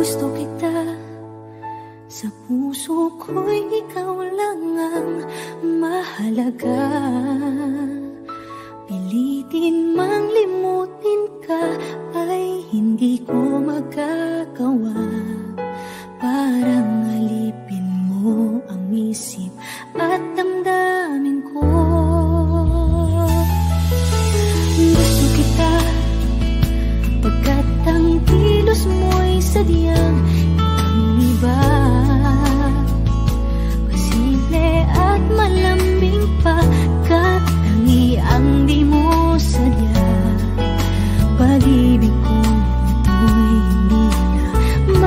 Gusto kita, sa puso ko'y ikaw lang ang mahalaga. Pilitin mang limutin ka ay hindi ko magagawa. Parang alipin mo ang isip at damdamin ko. Gusto kita, pagkat ang kilos mo'y sadyang ibang-iba. Pasimple at malambing pagkat tangi ang di mo sadya. Pag-ibig ko ito'y hindi na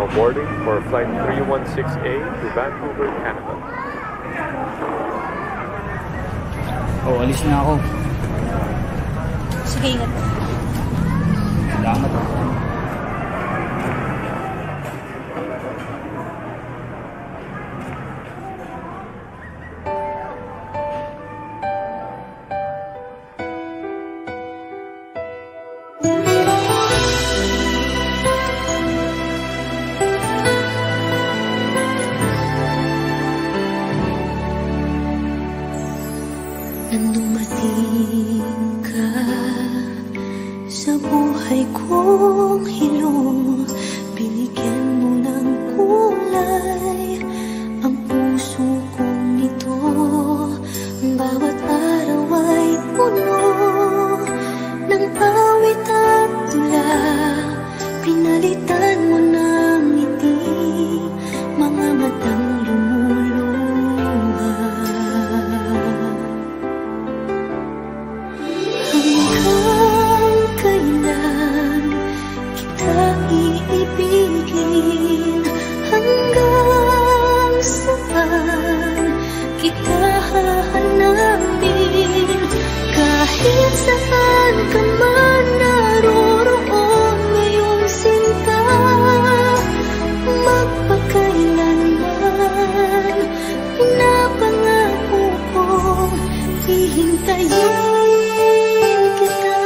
now boarding for flight 316A to Vancouver, Canada. Oh, alis na ako. Sige, ingat. Salamat. Nang dumating ka sa buhay kong hilong, binigyan mo ng kulay ang puso kong ito. Bawat araw ay puno ng awit at tula, pinalitan mo ng ngiti mga matang lumuluha. Hanggang kailan kita iibigin? Hanggang saan kita hahanapin? Kahit saan ka man naroroon ngayon, sinta, magpakailanman pinapangako kong hihintayin kita.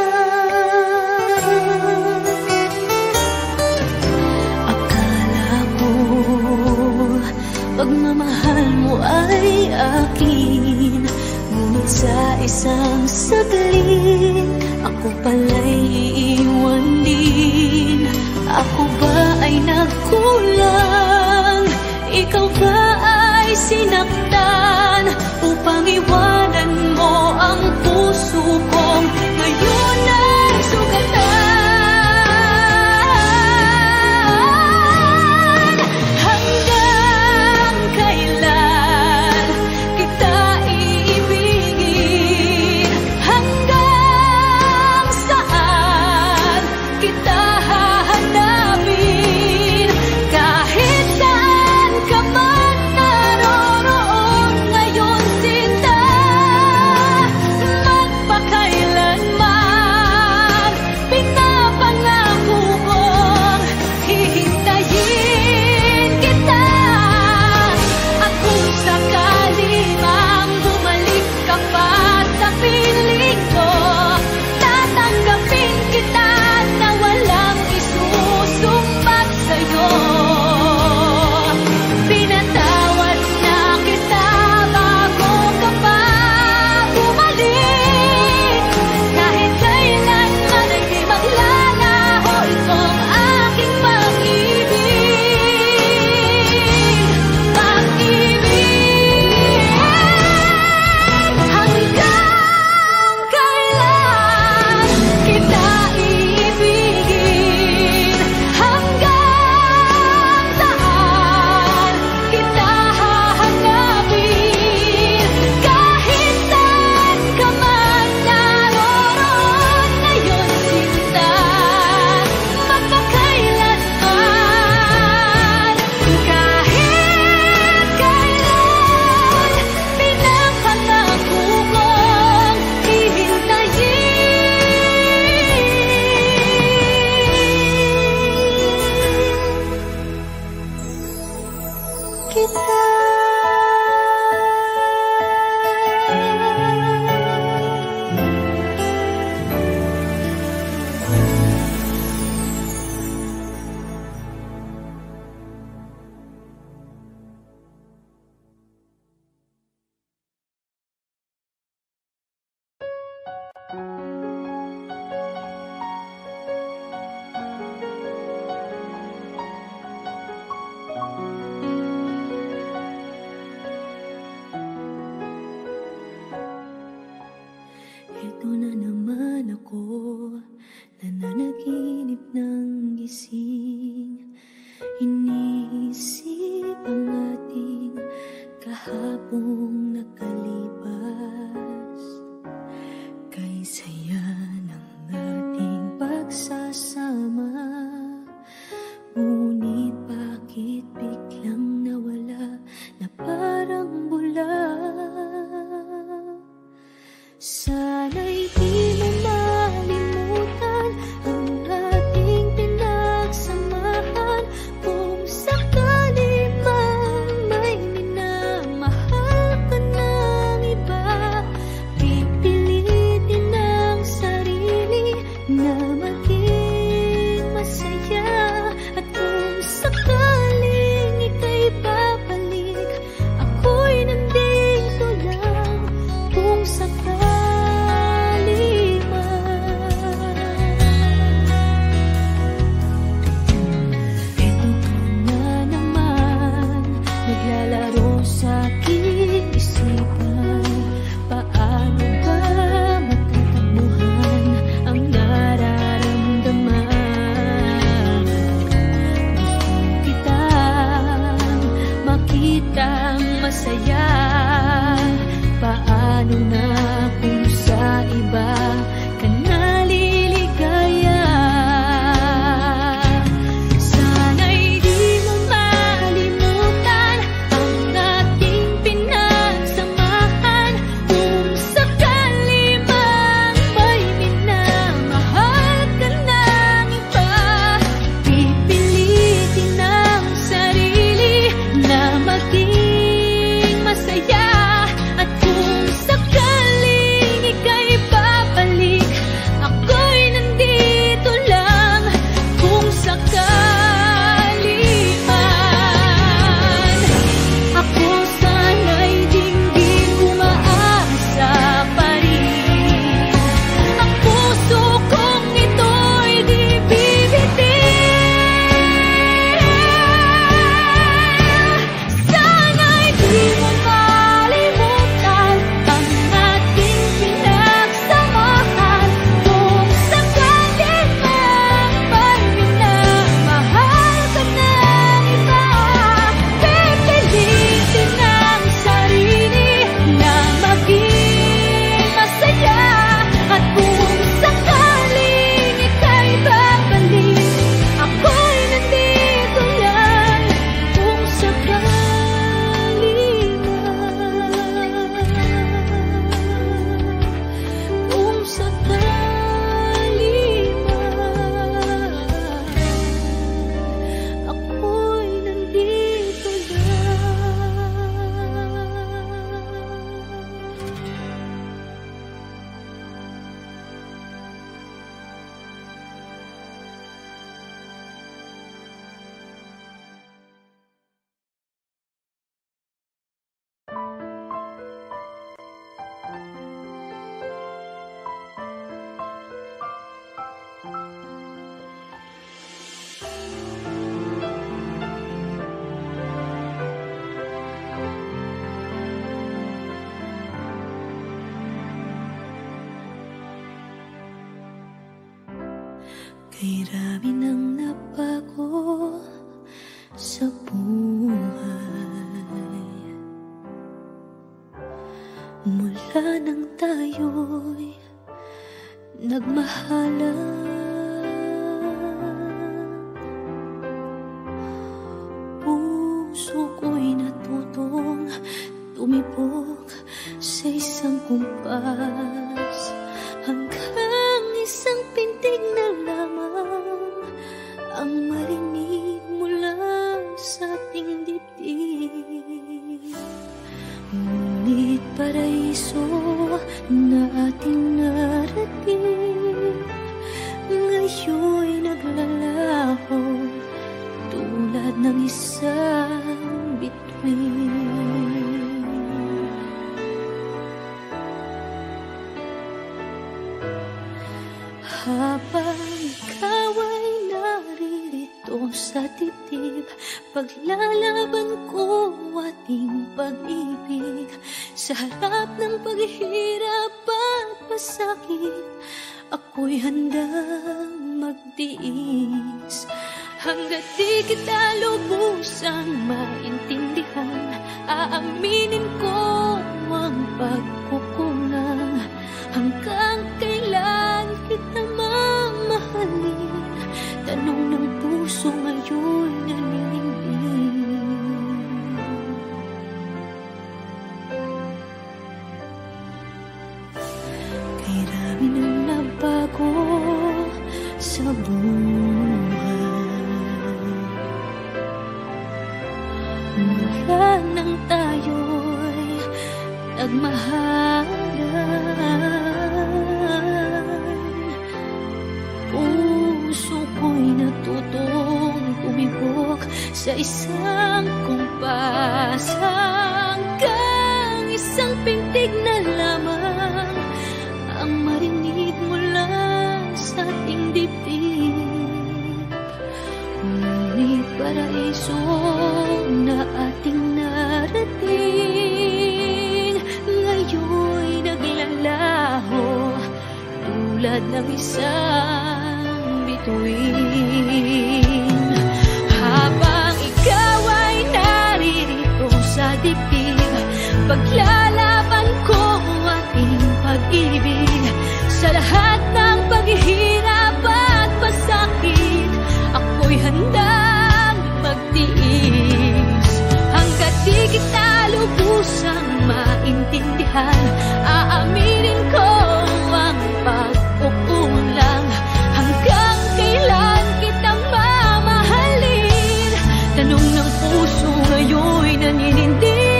Akala ko pagmamahal mo ay akin, ngunit sa isang saglit ako pala'y iiwan din. Ako ba ay nagkulang? Ikaw ba ay sinaktan upang iwanan mo ang puso kong ngayon ay sugatan? Hanggang kailan kita iibigin? Hanggang saan kita hahanapin? Kahit saan ka man naroroon ngayon, sinta, magpakailanman pinapangako kong hihintayin kita. At kung sakali mang bumalik ka pa sa piling ko, tatanggapin kita na walang isusumbat sa'yo. Pinatawad na kita bago ka pa bumalik. Kahit kailanman ay di maglalaho itong aking pag-ibig. Pag-ibig. Hanggang kailan kita iibigin? Hanggang saan kita hahanapin? Kahit saan ka man naroroon ngayon, sinta, magpakailanman. Kahit kailan pinapangako kong hihintayin kita. Ito na naman ako, nananaginip ng gising. Iniisip ang ating kahapong nakalipas. Kay saya ng ating pagsasama, ngunit bakit masaya? Paano na kung sa iba ka naliligaya? Sana'y di mo malimutan ang ating pinagsamahan. Kung sakali mang may minamahal ka ng iba, pipilitin ang sarili na maging masaya. At kung sakaling ika'y babalik, ako'y nandito lang. Kung sakali man, ako sana'y dinggin umaasa pa rin. Ang puso kong ito'y di bibitin. Sana'y di mo malimutan ang ating pinagsamahan. Kung sakali mang may minamahal ka ng iba, pipilitin ang sarili na maging masaya. At kung sakaling ika'y babalik, ako'y nandito lang. Kung sakali man, kung sakali man, ako'y nandito lang. Kay rami nang nabago sa buhay, mula nang tayo'y nagmahalan. Puso ko'y natutong tumibok sa isang kumpas, hanggang isang pintig na lamang ang marinig mula sa ating dibdib. Ngunit paraiso na ating narating, ngayon'y naglalaho tulad ng isang bituin. Habang ikaw ay naririto sa dibdib, paglalaban ko ating pag-ibig. Sa harap ng paghihirap at pasakit, ako'y handang magtiis. Hanggat di kita lubusang maintindihan, aaminin ko ang pagkukulang. Hanggang kailan kita mamahalin? Tanong ng puso ngayon nalilibing. Kay rami nang nabago sa buhay, mula nang tayo'y nagmahalan. Puso ko'y natutong tumibok sa isang kumpas, hanggang isang pintig na lamang ang marinig mula sa ating dibdib. Ngunit paraiso na ating narating, ngayon'y naglalaho tulad ng isang bituin. Habang ikaw ay naririto sa dibdib, Ipaglalaban ko aking pag-ibig sa lahat ng paghihirap at pasakit. Ako'y handang magtiis hanggat di kita lubusang maintindihan. Aaminin ko ang pagkukulang. Hanggang kailan kita mamahalin? Tanong ng puso ngayon'y naninindig.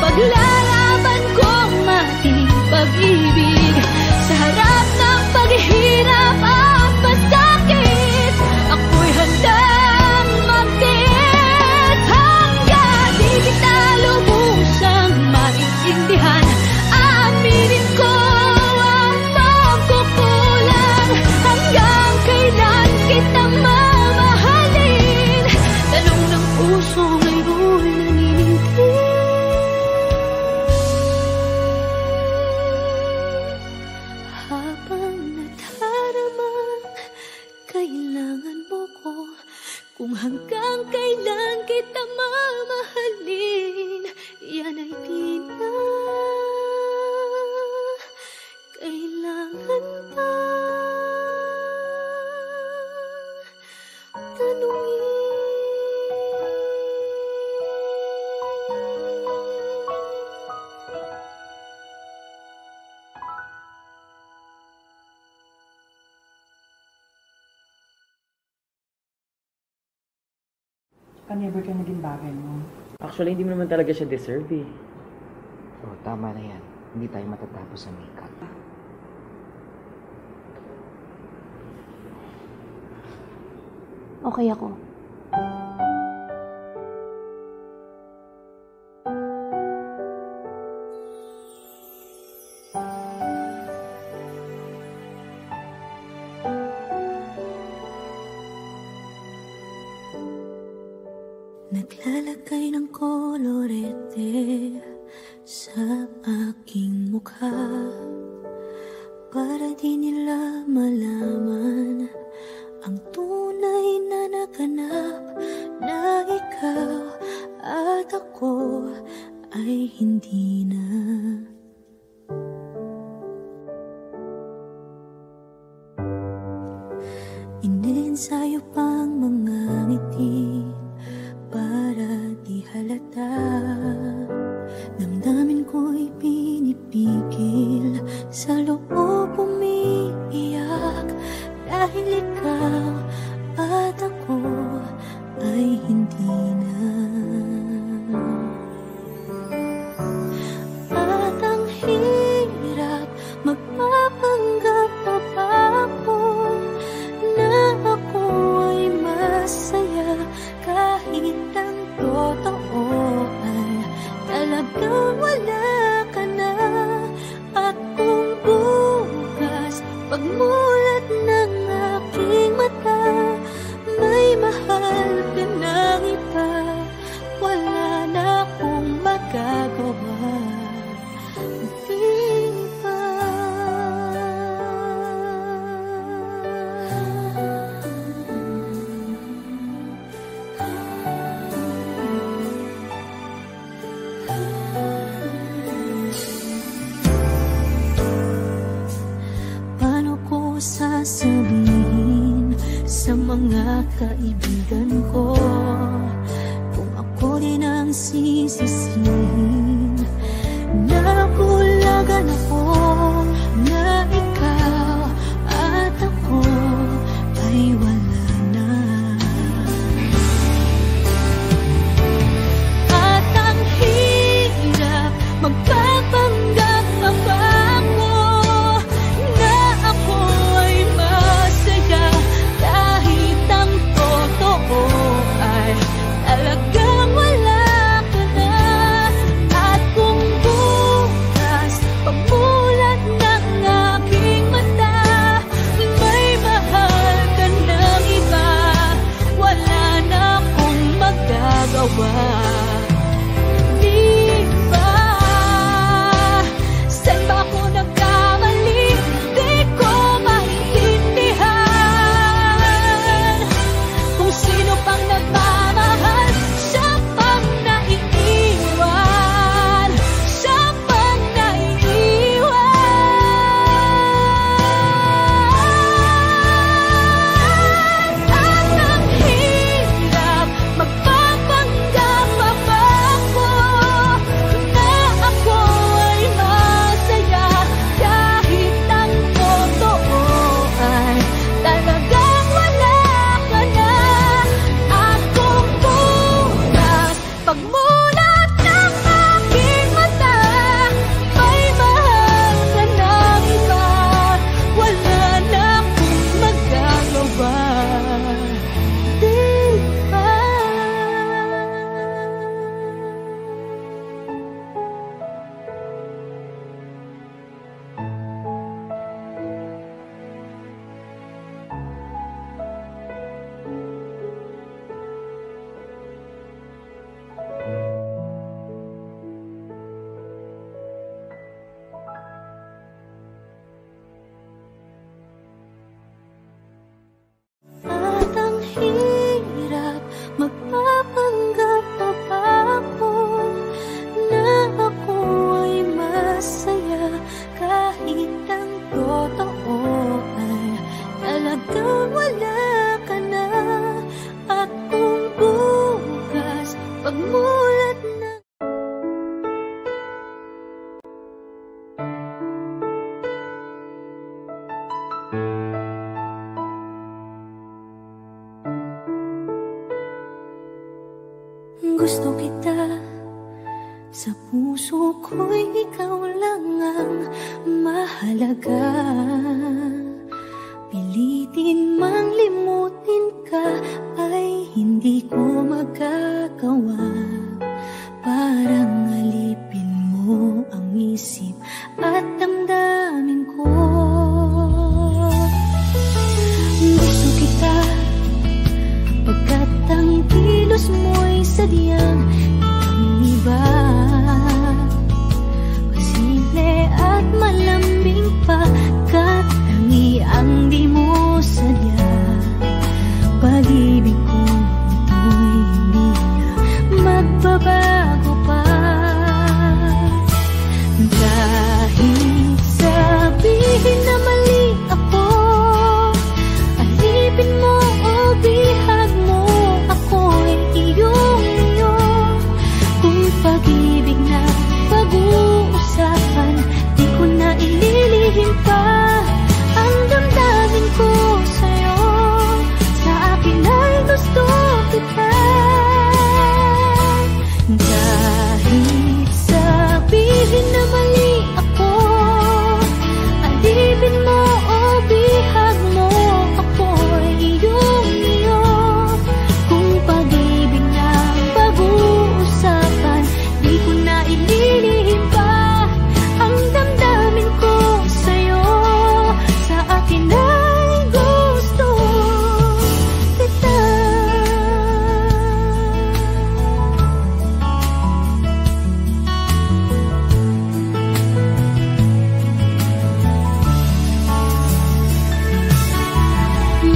Paglalaban ko ang ating pag-ibig sa harap ng paghihirap at pasakit. Ako'y handang magtiis hanggang di kita lubusang maintindihan. Aaminin ko ang pagkukulang. Hanggang kailan kita mamahalin? Tanong ng puso ngayon naninindig. Kung hanggang kailan kita mamahalin, yan ay di na kailangan pa tanungin. Never ka naging bagay mo. Actually, hindi mo naman talaga siya deserve eh. Oh, tama na yan. Hindi tayo matatapos sa makeup. Okay ako. Naglalagay ng kolorete sa aking mukha para di nila malaman ang tunay na naganap, na ikaw at ako ay hindi na. Inensayo pang mga ngiti para di halata. Damdamin ko'y pinipigil, sa loob umiiyak, dahil ikaw at ako ay hindi na. At ang hirap, magpapanggap pa ba ako na ako ay masaya, kahit ang totoo ay talagang wala ka na. At kung bukas pagmulat ng aking mata, may mahal ka ng iba, wala na akong magagawa. Di ba? Paano ko sasabihin sa mga kaibigan ko kung ako din ang sisisihin? Nagulagan ako na ikaw at ako ay wala na. At ang hirap, magpapanggap pa ba ako na ako ay masaya, kahit ang totoo mahalaga. Pilitin mang limutin ka ay hindi ko magagawa. Parang alipin mo ang isip at damdamin ko. Gusto kita pagkat ang kilos mo'y sadyang ibang-iba. Pasimple at malambing pagkat tangi ang di mo sadya. Pag-ibig ko ito'y hindi na magbabago pa. Kahit sabihin na mali ako, alipin mo o bihag mo, ako'y iyong-iyo. Kung pag-ibig na pag-uusapan, di ko na ililihim pa ang damdamin ko sa'yo. Sa akin ay gusto kita. Kahit sabihin na mali ako, alipin mo o bihag mo, ako'y iyong-iyo. Kung pag-ibig na pag-uusapan, di ko na ililihim pa ang damdamin ko sa'yo. Sa akin ay gusto kita.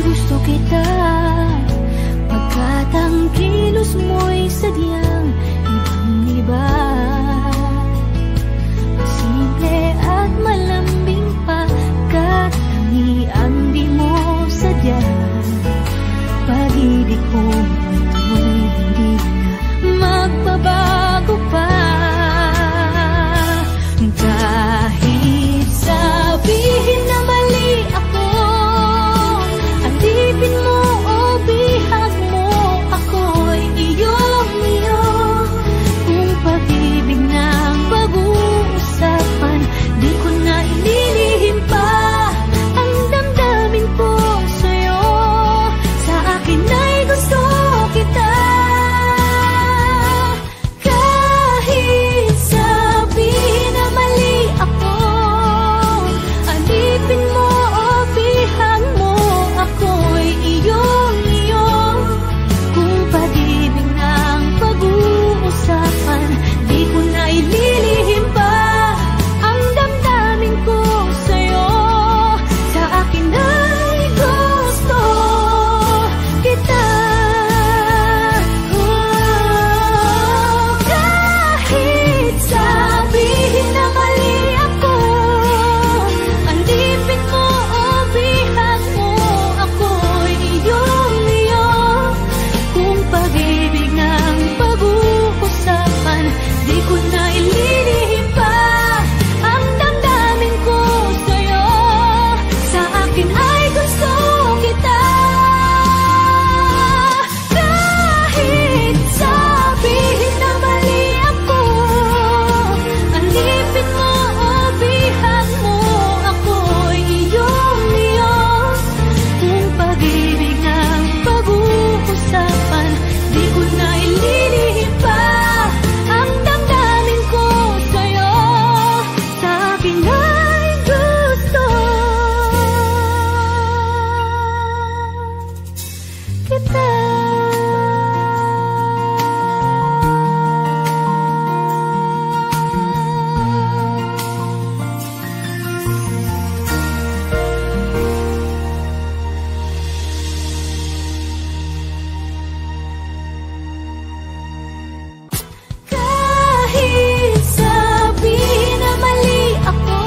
Gusto kita pagkat ang kilos mo'y sadyang ibang-iba. Simple at malambing pagkat tangi ang di mo sadya. Pag-ibig ko ito'y hindi na magbabago pa. Kahit sabihin na mali ako, alipin mo o bihag mo, ako'y iyong-iyo. Kung pag-ibig na pag-uusapan, di ko na ililihim pa ang damdamin ko sa'yo. Sa akin ay gusto kita. Kahit sabihin na mali ako, alipin mo o bihag mo, ako'y iyong-iyo. Kung pag-ibig ng pag-uusapan, di ko na ililihim pa ang damdamin ko sa'yo. Sa akin ay gusto kita. Kahit sabihin na mali ako, alipin mo o bihag mo, ako'y iyong-iyo. Kung pag-ibig ng pag-uusapan, di ko na ililihim pa ang damdamin ko sa'yo. Sa akin ay gusto kita. Kahit sabihin na mali ako, alipin mo o bihag mo, ako'y iyong-iyo. Kung pag-ibig ng pag-uusapan, di ko na ililihim pa ang damdamin ko sa'yo. Sa akin ay gusto kita. Kahit sabihin na mali ako,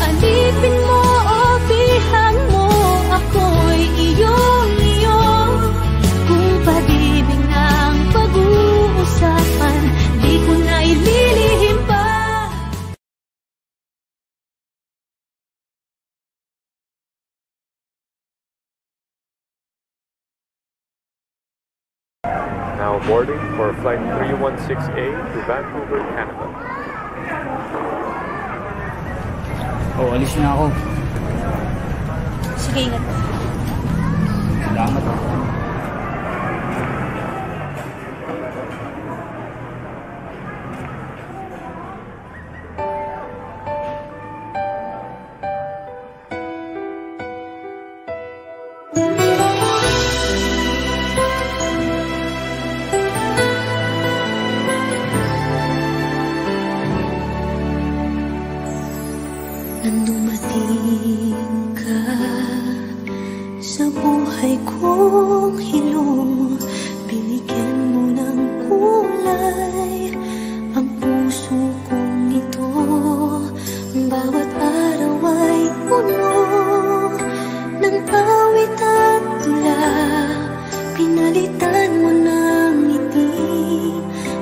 alipin mo o bihag mo, ako'y iyong-iyo. Kung pag-ibig ng pag-uusapan, di ko na ililihim pa. Now boarding for flight 316A to Vancouver, Canada. Oh, alis na ako. Sige, ingat. Salamat. Nang dumating ka sa buhay kong hilong, binigyan mo ng kulay ang puso kong ito. Bawat araw ay puno ng awit at tula, pinalitan mo ng ngiti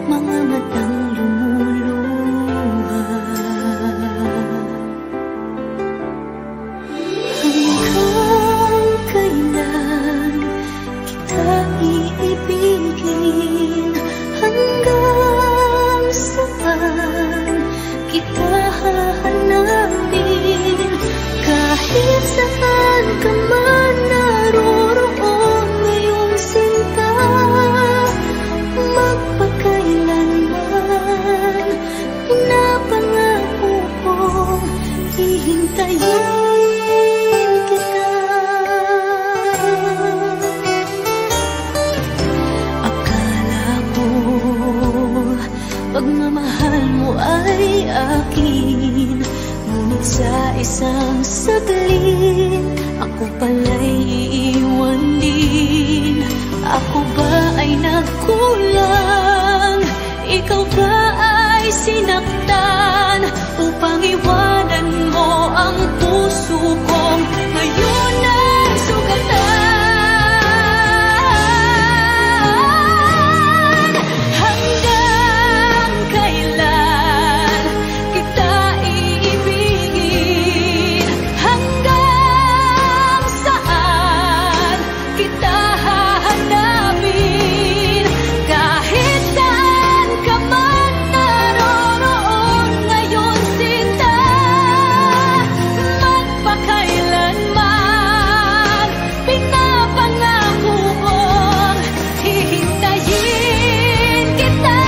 mga matang lumuluha. Hanggang kailan kita iibigin? Hanggang saan kita hahanapin? Kahit saan ka man naroroon ngayong sinta, magpakailanman pinapangako kong hihintayin kita. Akala ko pagmamahal mo ay akin, ngunit sa isang saglit ako pala'y iiwan din. Ako ba ay nagkulang? Ikaw ba ay sinaktan upang iwanan mo ang puso kong ngayon ay sugatan? Hanggang kailan kita iibigin? Hanggang saan kita hahanapin? Kahit saan ka man naroroon ngayon sinta, magpakailanman pinapangako kong hihintayin kita.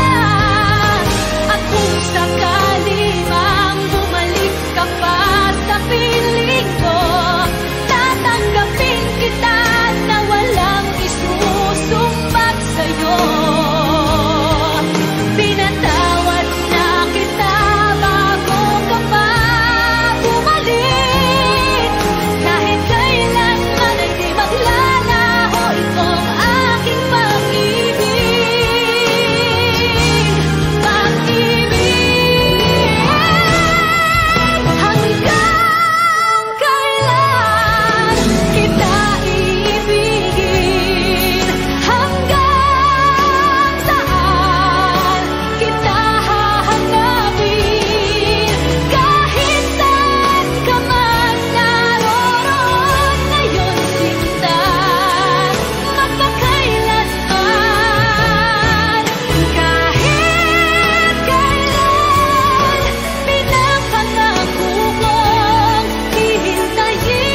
At kung sakali mang bumalik ka pa sa piling ko, tatanggapin kita na walang isusumbat sa'yo. Pinatawad na kita bago ka pa bumalik. Kahit kailanman ay di maglalaho itong aking pag-ibig. Pag-ibig. Hanggang kailan kita iibigin? Hanggang saan kita hahanapin? Kahit saan ka man naroroon ngayon sinta, magpakailanman. Kahit kailan pinapangako kong hihintayin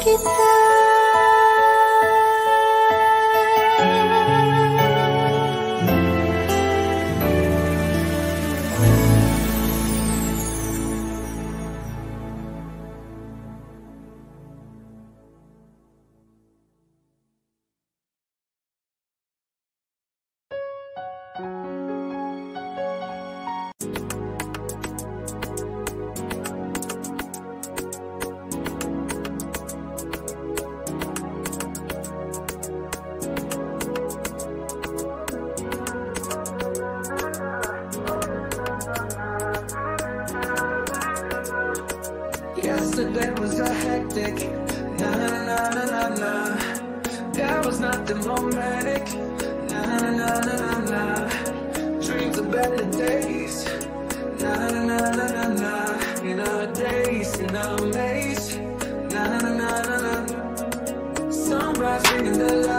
kita. Yesterday was a hectic, na na na na na na. There was nothing romantic, na na na na na na. Dreams of better days, na na na na na na. In our days, in our maze, na na na na na na. Sunrise ringing the light.